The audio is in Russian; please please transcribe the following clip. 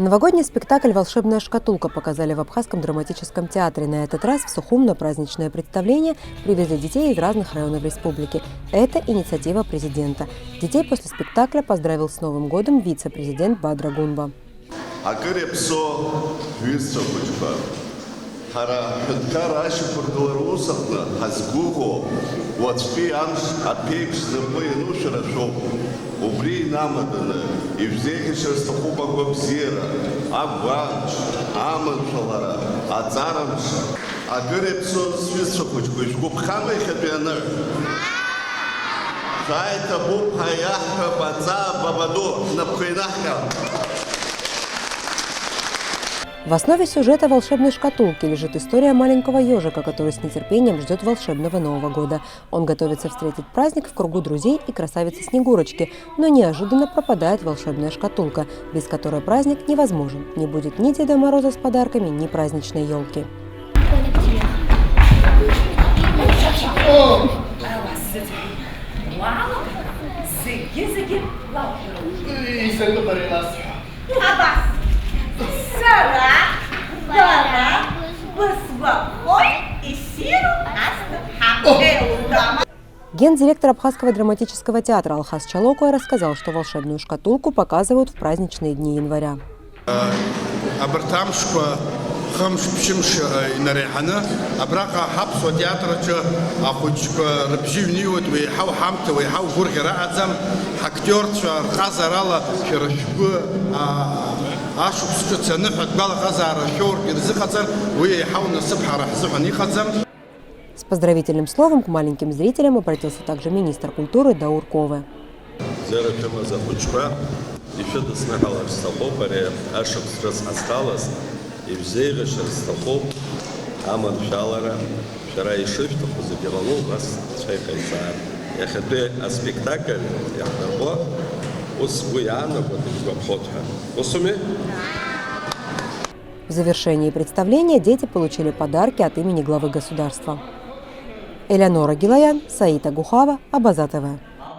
Новогодний спектакль «Волшебная шкатулка» показали в Абхазском драматическом театре. На этот раз в Сухум на праздничное представление привезли детей из разных районов республики. Это инициатива президента. Детей после спектакля поздравил с Новым годом вице-президент Бадра Гунба. Убри намадана, и взеки через тахуба гобзира, Афганч, Аманшалара, Ацарамш, Агырепсо свисшакучкуш, Губхамы хабианар. Шайта буб хаяха баца бабаду, напхайнаха. В основе сюжета «Волшебной шкатулки» лежит история маленького ежика, который с нетерпением ждет волшебного Нового года. Он готовится встретить праздник в кругу друзей и красавицы Снегурочки, но неожиданно пропадает волшебная шкатулка, без которой праздник невозможен. Не будет ни Деда Мороза с подарками, ни праздничной елки. Гендиректор Абхазского драматического театра Алхас Чалокой рассказал, что волшебную шкатулку показывают в праздничные дни января. С поздравительным словом к маленьким зрителям обратился также министр культуры Даур Кове. В завершении представления дети получили подарки от имени главы государства. Элеонора Гилаян, Саита Гухава, Абаза ТВ.